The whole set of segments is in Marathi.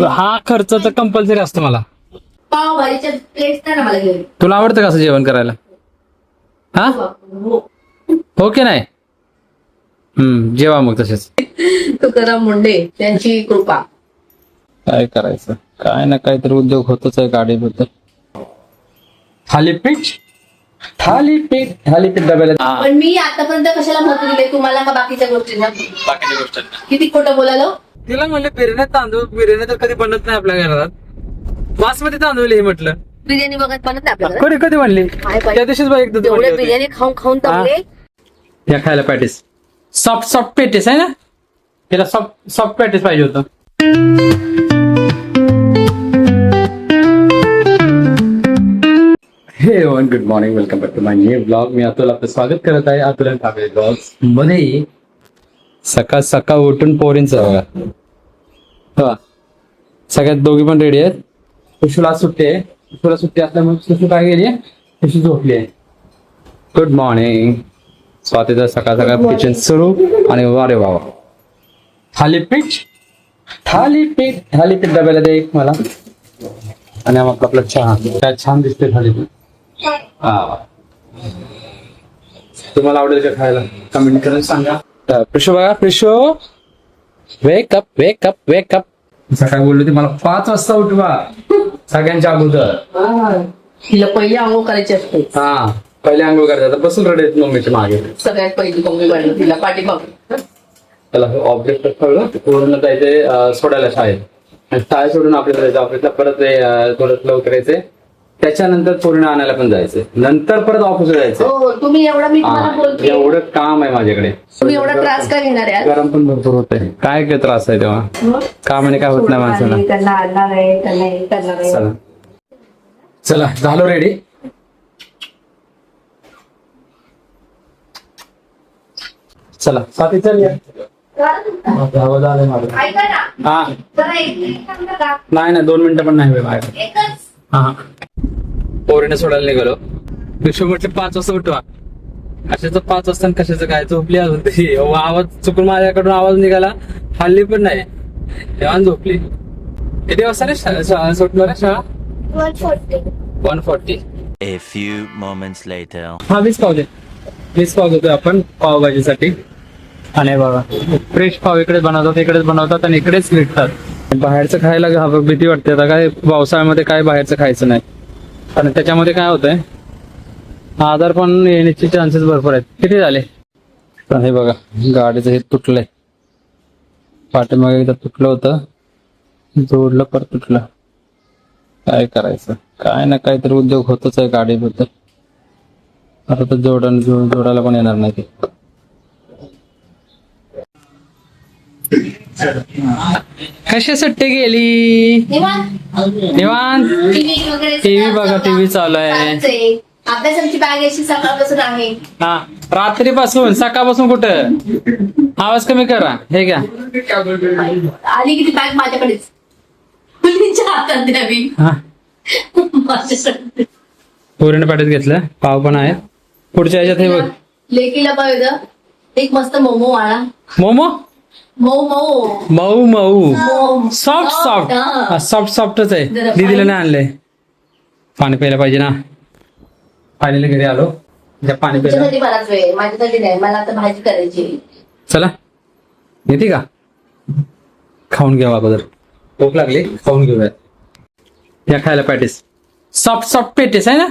हा खर्च तर कंपल्सरी असतो मला. पाव भाजीच्या प्लेट्स ना मला घेऊन. तुला आवडतं का असं जेवण करायला? हा हो की नाही? जेवा मग तसेच. तुकाराम मुंडे त्यांची कृपा. काय करायचं, काय ना काहीतरी उद्योग होतच आहे गाडीबद्दल. थालीपीठ डब्याला. पण मी आतापर्यंत कशाला महत्व दिले तुम्हाला का बाकीच्या गोष्टींना? बाकीच्या गोष्टींना किती खोटं बोलायला. तिला म्हणलं बिर्याणी तांदूळ, बिर्याणी तर कधी बनत नाही आपल्या घरात. बासमती तांदूळ हे म्हटलं बिर्याणी बघत बनत नाही आपल्याला. कधी कधी म्हणली त्या दिवशीच बघ एकदा एवढे बिर्याणी खाऊन खाऊन दमले. या खायला पॅटीस, सॉफ्ट पॅटीस आहे ना, तिला सॉफ्ट पॅटीस पाहिजे होतं. Hey one good morning, welcome back to my new blog. मी अतुल आपलं स्वागत करत आहे अतुल अँड ठाकरे ब्लॉग्स मध्ये. सकाळ सकाळ उठून पोरींचं बघा, सगळ्यात दोघी पण रेडी आहेत. खुशूला सुट्टी आहे, खुशूला सुट्टी असल्यामुळे खुशू काय गेली, खुशू झोपली आहे. Good morning. स्वातीचं सकाळ सकाळ किचन सुरू आणि वारे वा. थालीपीठ डब्याला दे एक मला. आणि आपलं चहा काय छान दिसते थालीपीठ. तुम्हाला आवडेल का खायला? कमेंट करून सांगा. प्रिशो बघा, प्रिशो वेकअप. सकाळी बोलली होती मला 5 वाजता उठवा सगळ्यांच्या अगोदर. तिला पहिली आंघोळ करायची असते. हा पहिले आंघोळ करायचं. बसून रडेत मम्मीच्या मागे. सगळ्यात पहिली मम्मी बनली तिला पाठीमाग. त्याला ऑब्जेक्ट कळलं पूर्ण जायचंय सोडायला शाळेत. आणि शाळेत सोडून आपल्याला जायचं ऑफिसला. परत थोडं लवकर यायचंय. त्याच्यानंतर पूर्ण आणायला पण जायचंय. नंतर परत ऑफिसला जायचं. हो तुम्ही एवढा मी तुम्हाला बोलते एवढं काम आहे माझ्याकडे. तुम्ही एवढा त्रास का घेणार आहे? गरम पण भरपूर होतंय. काय त्रास आहे तेव्हा? कामाने काय होत नाही माणसाला. त्यांना आणणार आहे, त्यांना हे करणार आहे. चला चला झालो रेडी. चला साथी चल या. ऐका ना हा जरा एक मिनिट थांबता का? नाही 2 मिनिटं पण नाही बाहेर. एकच. हा पोरीने सोडायला निघालो. विश्व म्हटलं 5 वाजता उठवा. कशाचं 5 वाजता कशाचं काय, झोपली अजून ती. आवाज चुकून माझ्याकडून आवाज निघाला, हल्ली पण नाही तेव्हा झोपली. किती वाजता रे सुटणार आहे शाळा? 1:40. A few moments later. हा वीस पाव देतोय आपण पावभाजीसाठी. आणि बघा फ्रेश पाव इकडेच बनवतात आणि इकडेच विकतात. बाहेरचं खायला भीती वाटते. आता काय पावसाळ्यामध्ये काय बाहेरचं खायचं नाही, कारण त्याच्यामध्ये काय होतंय आजार पण येण्याचे चान्सेस भरपूर आहेत. किती झाले? पण हे बघा गाडीचं हे तुटलंय. पाठीमागे एकदा तुटलं होतं, जोडलं परत तुटलं. काय करायचं, काय ना काहीतरी उद्योग होतच आहे गाडीबद्दल. आता तर जोडायला पण येणार नाही ते. कशासाठी गेली? निवांत टीव्ही बघा, टीव्ही चालू आहे. अभ्यासाची बॅग अशी सकाळपासून आहे. हा रात्रीपासून सकाळपासून कुठं? आवाज कमी करा. हे घ्या. आली किती बॅग माझ्याकडेच मुलींच्या हातात द्यावी. हा माझ्याकडे पोरीने पाठीत घेतलं. पाव पण आहे पुढच्या ह्याच्यात. हे बघ लेकीला पाहिजे एक मस्त मोमो वाळा. मोमो मऊ मऊ सॉफ्टच आहे. दीदीला नाही आणलंय. पाणी प्यायला पाहिजे ना. फायनली घरी आलो. पाणी प्यायला. तुझ्यासाठी बराच वेळ, माझ्यासाठी नाही. मला आता भाजी करायची. चला येते का? खाऊन घ्या अगोदर, भूक लागली. खाऊन घेऊया. या खायला पॅटीस, सॉफ्ट पॅटीस आहे ना,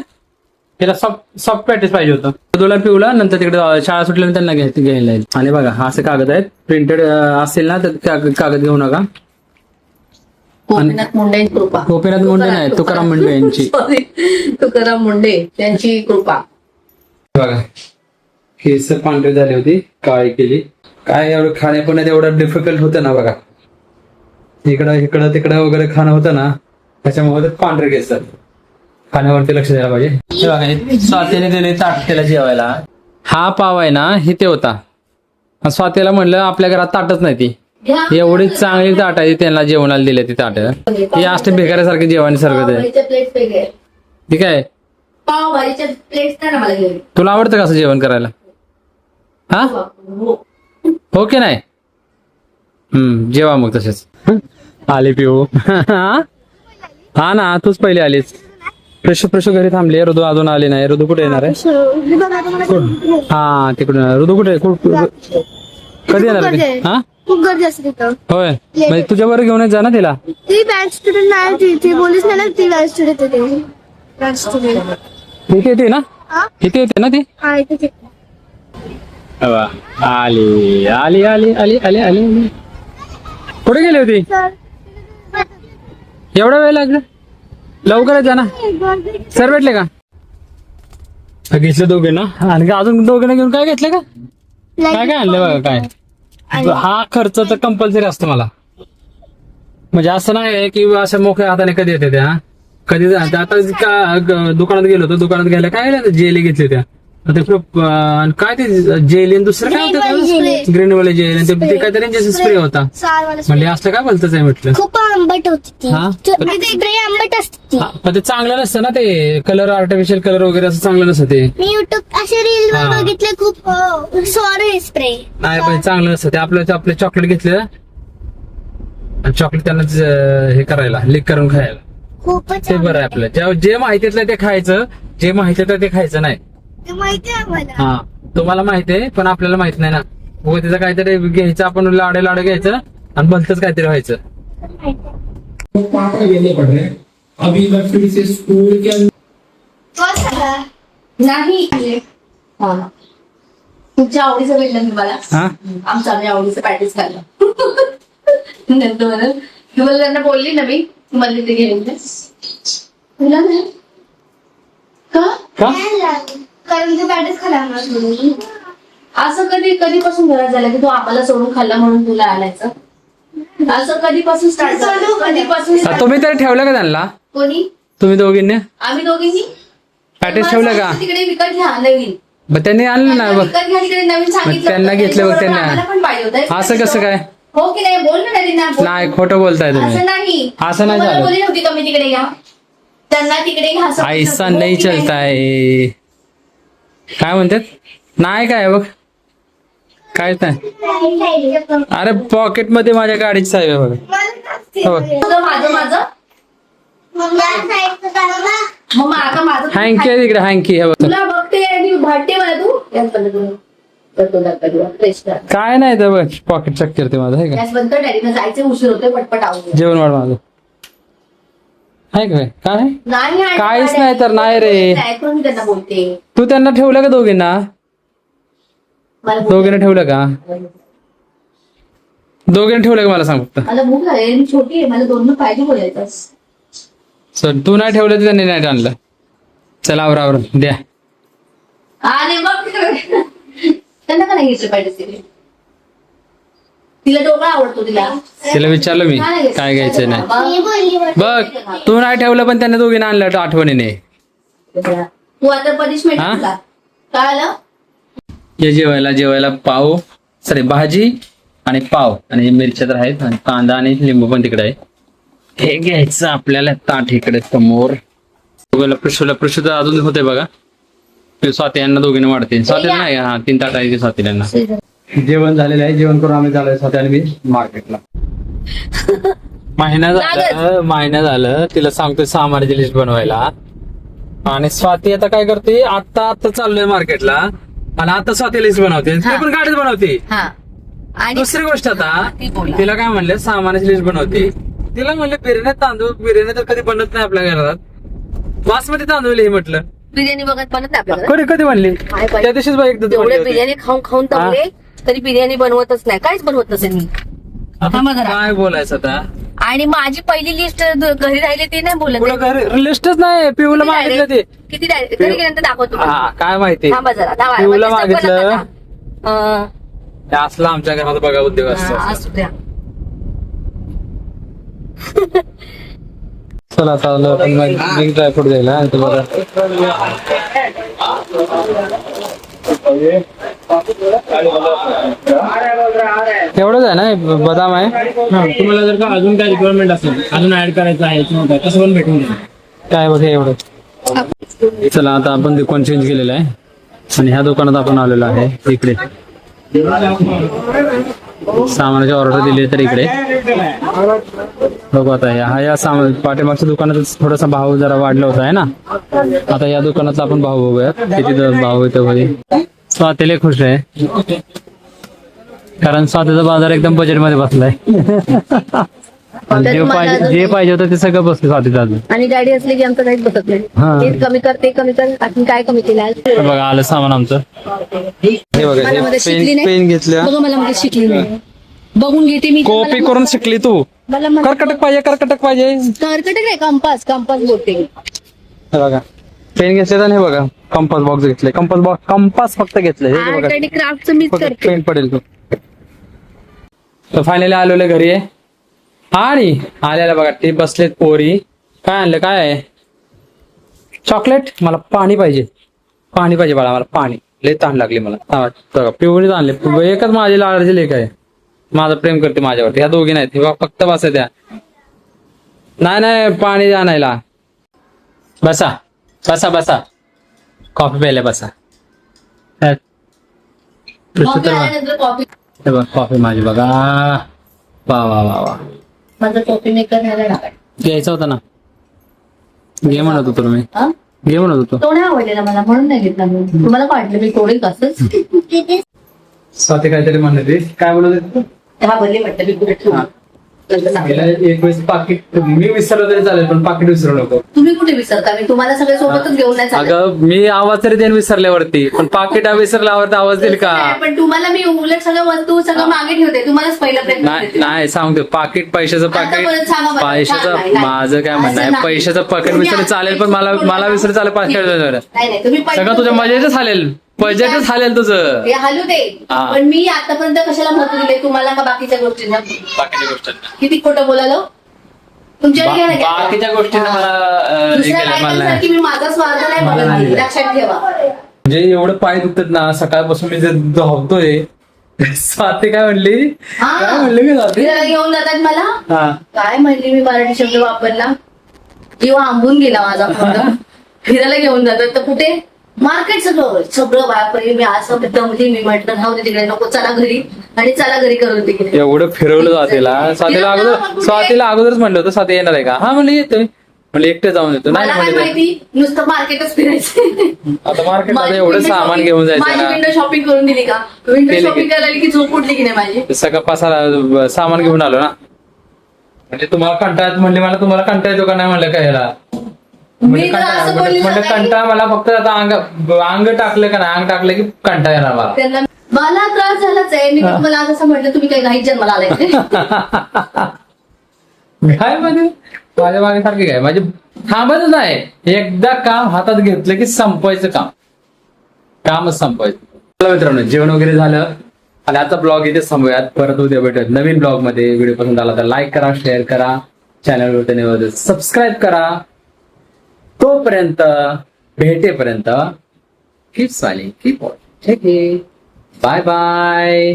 तिला सॉफ्ट पॅटीस पाहिजे होतं. तुला पिवला नंतर तिकडे शाळा सुटल्यानंतर त्यांना घ्यायला येईल. आणि बघा हा असे कागद आहेत. प्रिंटेड असेल ना तर कागद घेऊ नका. गोपीनाथ मुंडे कृपा. गोपीनाथ मुंडे नाही, तुकाराम मुंडे यांची. तुकाराम मुंडे त्यांची कृपा. बघा केस पांढरी झाली होती, काळी केली. काय एवढं खाण्यापिण्यात एवढं डिफिकल्ट होतं ना. बघा इकडं तिकडं वगैरे खाणं होतं ना, त्याच्यामुळे पांढरे केस. खाण्यावरती लक्ष द्यायला पाहिजे. स्वातीने दिले ताट त्याला जेवायला. हा पाव आहे ना, हे ते होता. स्वातीला म्हणलं आपल्या घरात ताटच नाही ती. एवढी चांगली ताट आहे त्यांना जेवणाला दिले ती ताट. हे असते भिकाऱ्यासारखे जेवण सारखं ते. ठीक आहे. पाव भाजीच्या प्लेट्स ना मला घेऊन. तुला आवडतं का असं जेवण करायला? हा हो की नाही? जेवा मग तसेच. आली पिऊ हा ना तूच पहिले आलीस. प्रशू घरी थांबली. ऋतू अजून आली नाही. ऋतू कुठे येणार आहे? हा तिकडून. ऋतू कुठे कधी येणार आहे? हा खूप गर्दी असते तिथं. होय म्हणजे तुझ्या बरोबर घेऊनच जा ना तिला. ती बँक स्टुडंट नाही ती बोलीस नाही ना ती बँक स्टुडंट होते बँक स्टुडंट इथे येते ना इथे येते ना ती. हा इथे आली आली आली आली आली आली. कुठे गेली होती? एवढा वेळ लागला? लवकरच जा ना. सर भेटले का? घेतले दोघे ना. आणि अजून दोघे घेऊन काय घेतले का? काय काय आणलं बघा काय. हा खर्च तर कंपल्सरी असतो मला. म्हणजे असं नाही की असं मोकळ्या हाताने कधी येते त्या. कधी आता दुकानात गेलो होतो. दुकानात घ्यायला काय जेली घेतली त्या. काय ते जेली दुसरं काय होतं ग्रीनवाले जेल ते काहीतरी स्प्रे होता. म्हणजे असलं काय बोलतच आहे म्हटलं. खूप आंबट होती ती. हा? स्प्रे आंबट असते. पण ते चांगलं नसतं ना ते. कलर आर्टिफिशियल कलर वगैरे असं चांगलं नसतं ते. मी युट्यूब असे रील वर बघितले खूप सॉरी स्प्रे. नाही पण चांगलं नसतं ते. आपलं चॉकलेट घेतलं आणि चॉकलेट त्यांना हे करायला लीक करून खायला खूपच ते बरं आहे आपलं. जे माहितीतलं ते खायचं. जे माहितीतलं ते खायचं नाही. माहिती आहे मला. हा तुम्हाला माहिती आहे पण आपल्याला माहित नाही ना. व त्याचं काहीतरी घ्यायचं आपण लाडे घ्यायचं आणि भलतच काहीतरी व्हायचं. अभी मैं फिर से स्कूल के नाही हा. तुमच्या आवडीचं भेटलं मी मला. हा आमच्या आम्ही आवडीचं पॅटीस खाल्लं. नंतर तुम्हाला त्यांना बोलली ना मी तुम्हाला तिथे घेऊन जा. तुला नाही का? का कारण ते पॅटीस खायला सोडून. असं कधीपासून घरात झालं की तू आम्हाला सोडून खाल्ला म्हणून तुला आणायचं? असं कधीपासून स्टार्ट झालं? कधीपासून start तुम्ही तरी ठेवलं का त्यांना? कोणी? तुम्ही दोघींनी आम्ही दोघींनी पॅटेज ठेवलं का? तिकडे विकत घ्या नवीन. मग त्यांनी आणलं ना बघ. विकत घ्या तिकडे नवीन सांगितलं त्यांना होतं. घेतलं बघ त्यांनी. आम्हाला पण पाहिजे होतं. असं कसं काय? हो की नाही बोल ना त्यांना. बोल. नाही खोटं बोलताय असं तुम्ही. नाही. असं नाही तुम्हाला झालं. बोलली नव्हती का मी तिकडे घ्या त्यांना तिकडे घ्या असं ऐसा हो नाही की नाही? चलताय. काय म्हणतात? नाही काय बघ काय नाही. अरे पॉकेट मध्ये माझ्या गाडीची साहेब आहे बघा. हो. तुझं माझं मग आता माझं हँकी आहे तिकडे हँकी हे बघ. तुला बघते आणि भाटते मला तू गॅस बंद करून करतो दाखवा फ्रेश कर. काय नाही तर बघ पॉकेट चेक करते माझं आहे का. गॅस बंद कर डॅडीनं जायचे उशीर होतोय पटपट आवडून. जेवण वाढ माझं आहे का काय नाही आणि काहीच डॅडी नाही तर नाही रे. ऐकून मी त्यांना बोलते. तू त्यांना ठेवलं का दोघींना? मला भूक दोघींना ठेवलं का? दोघींना ठेवलं का मला सांग फक्त. मला भूक लागली मी छोटी आहे मला दोन पाहिजे बोलायचं. सर तू नाही ठेवलं तर त्यांनी नाही आणलं. चला आवर द्या. अरे बघ त्यांना का नाही घ्यायचं पाहिजे तिकडे. तिला डोकळा आवडतो तिला. तिला विचारलं मी काय घ्यायचं नाही. मी बोलली बघ तू नाही ठेवलं पण त्यांनी दोघींना आणलं आठवणीने. तू आता पनिशमेंट हा? तुला काय आलं? हे जेवायला पाव सॉरी भाजी आणि पाव आणि मिरच्या तर आहेत आणि कांदा आणि लिंबू पण तिकडे आहे. हे घ्यायचं आपल्याला ताट इकडे समोर. प्रशूला तर अजून होते बघा. स्वाती यांना दोघींना वाढते. स्वातीला नाही हा 3 ताट आहे स्वातीला यांना. जेवण झालेलं आहे. जेवण करून आम्ही झालोय स्वाती आणि मी मार्केटला. महिना झालं तिला सांगतोय सामानाची लिस्ट बनवायला. आणि स्वाती आता काय करते आता चाललोय मार्केटला आणि आता स्वाती लिस्ट बनवते. ती पण गाडीच बनवते. हा आणि दुसरी गोष्ट आता ती बोला. तिला काय म्हणले सामानाची लिस्ट बनवते. तिला म्हणले बिर्याणी तर कधी बनत नाही आपल्या घरात. बासमती तांदूळ हे म्हटलं बिर्याणी बघत बनत नाही आपल्याकडे. कधी म्हणली काय पाहिजे? त्या दिवशीच बघ एकदा ती एवढे म्हणली होती. बिर्याणी खाऊन दमले तरी बिर्याणी बनवतच नाही. काहीच बनवत नसेल मी. आता थांबा जरा. काय बोलायचं आता. आणि माझी पहिली लिस्ट घरी राहिली ती नाही बोलत पुढं घरी लिस्टच नाही. पिऊला मागितलं ते. किती direct? घरी गेल्यानंतर दाखवतो. हा काय माहिती थांबा जरा थांबा. पिऊला म्हणजे मागितलं सगळं नका. ते असलं आमच्या घरात बघा उद्योग असतो. असू द्या. चला आता आलो आपण मग ड्रायफ्रूट द्यायला आणि तुम्हाला एवढंच आहे ना बदाम आहे. तुम्हाला जर का अजून काय रिक्वायरमेंट असेल अजून ऍड करायचं आहे किंवा काय तसं पण भेटून जाईल. काय बघ एवढं. चला आता आपण दुकान चेंज केलेलं आहे आणि ह्या दुकानात आपण आलेलो आहे इकडे. सामानाची ऑर्डर दिली तर इकडे बघू आता या सामान पाठीमागच्या दुकानात थोडासा भाव जरा वाढला होता आहे ना. आता या दुकानातला आपण भाव बघूया किती भाव येतो मध्ये. स्वातीला खुश आहे कारण स्वातीचा बाजार एकदम बजेट मध्ये बसलाय. जे पाहिजे होतं ते सगळं बसलं स्वातीचं अजून. आणि गाडी असली की आमचं काहीच बसत हा. नाही. ते कमी कर ते कमी कर आपण काय कमी केलं आज? बघा आलं सामान आमचं. हे बघा मला मध्ये शिकली नाही. पेन घेतल्या. बघा मला मध्ये शिकली नाही. बघून घेते मी. कॉपी करून शिकली तू. मला कर्कटक पाहिजे कर्कटक नाही कंपास बोलते मी. हे बघा पेन घेतले तर हे बघा कंपास बॉक्स घेतले. कंपास फक्त घेतले. हे बघा आर्ट आणि क्राफ्टचं मीच करते. पेन पडेल तू. तर फायनली आलेले घरी आहे आणि आल्याला बघा ते बसलेत पोरी. काय आणलं काय आहे? चॉकलेट. मला पाणी पाहिजे बाळा मला पाणी. लय ताण लागली मला. बघा पिवळीच आणले. एकच माझी लाडाची लेख आहे. माझं प्रेम करते माझ्यावरती. ह्या दोघी नाहीत. हे फक्त बसा द्या. नाही पाणी आणायला. बसा कॉफी प्यायला बसा. कॉफी कॉफी माझी बघा. वा माझं कॉफी मेकर घ्यायचं होतं ना. घे म्हणत होतो मी. घे म्हणत होतो. तो नाही आवडलेला मला म्हणून नाही घेतला मी. तुम्हाला वाटलं मी तोडेल असंच. स्वाती काहीतरी म्हणते. काय बोलत होती? हा भरली वाटतं मी कुठे ठेवली. नंतर सांगेल. एक वेळेस पाकिट मी विसरलो तरी चालेल पण पाकिट विसरू नको. तुम्ही कुठे विसरता? मी तुम्हाला सगळे सोबतच घेऊन नाही चालत. अगं मी आवाज तरी देईन विसरल्यावरती पण पाकिट विसरल्यावरती आवाज देईल का? नाही, पण तुम्हाला मी उलट सगळं वस्तू सगळं मागे ठेवते. तुम्हालाच पहिला प्रयत्न देते. नाही सांगतो पाकिट पैशाचं आता पाकिट परत सांगा बरं. पैशाचं नाही. माझं काय म्हणणं असं आहे नाही. पैशाचं पाकिट तुम्ही विसरलं चालेल पण मला विसरलं चालेल पाकिट नाही तुम्ही सगळं तुझ्या मजेच चालेल. बजेटच चालेल तुझं. हे हलू दे. हा. पण मी आतापर्यंत कशाला महत्व दिले तुम्हाला का बाकीच्या गोष्टींना? बाकीच्या गोष्टी किती खोटं बोलालो तुमच्याकडे घ्या ना घ्या. बाकीच्या गोष्टींना मला हे दुसऱ्या केलं, मला नाही. बायकांसारखी मी माझा स्वार्थ नाही मला बघत. नाही. लक्षात ठेवा. म्हणजे एवढं पाय दुखतात ना सकाळपासून मी जे धावतोय. स्वाती काय म्हणली? काय म्हणली मी स्वाती? फिरायला घेऊन जातात मला. हा. काय म्हणली मी मराठी शब्द वापरला किंवा आंबून गेला माझा पूर्ण. फिरायला घेऊन जातात तर कुठे? मार्केट सगळं बापरे. मी असं दमली. मी म्हटलं राहू दे तिकडे नको. चला घरी करून तिकडे. एवढं फिरवलं स्वातीला अगोदरच म्हणलं होतं स्वाती येणार आहे का? हा म्हणले येतोय. म्हणले एकटे जाऊन येतो. नाही मला काय म्हणले माहिती नुसतं मार्केटच फिरायचं. आता मार्केटमध्ये एवढं सामान घेऊन जायचं माझी ना. विंडो शॉपिंग करून दिली का? विंडो केली शॉपिंग करायला की झोप उठली की नाही माझी? सगळं पसारा सामान घेऊन आलो ना. म्हणजे तुम्हाला कंटाळत म्हणले मला तुम्हाला कंटाळ येतो का नाही म्हणलं काय याला? मी तर असं बोलली म्हणजे सकाळी. कंटाळा मला फक्त आता अंग टाकलं का नाही अंग टाकलं की कंटाळा येणार मला. त्यांना मला त्रास झालाच आहे. मी तुम्हाला आज असं म्हटलं तुम्ही काही घाईत जन्माला आलाय ते. काय म्हणजे माझ्या मागे सारखी काय माझे थांबतच नाही. एकदा काम हातात घेतलं की संपवायचं कामच संपवायचं. चला मित्रांनो जेवण वगैरे झालं आणि आता ब्लॉग इथे थांबूयात. परत उद्या भेटूयात नवीन ब्लॉग मध्ये. व्हिडिओ पसंत आला तर लाईक करा शेअर करा चॅनलवर सबस्क्राईब करा. तोपर्यंत भेटेपर्यंत कीप स्माइलिंग कीप वॉचिंग. ठीक आहे bye bye.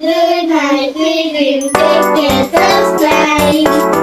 Good night, we will take care, subscribe.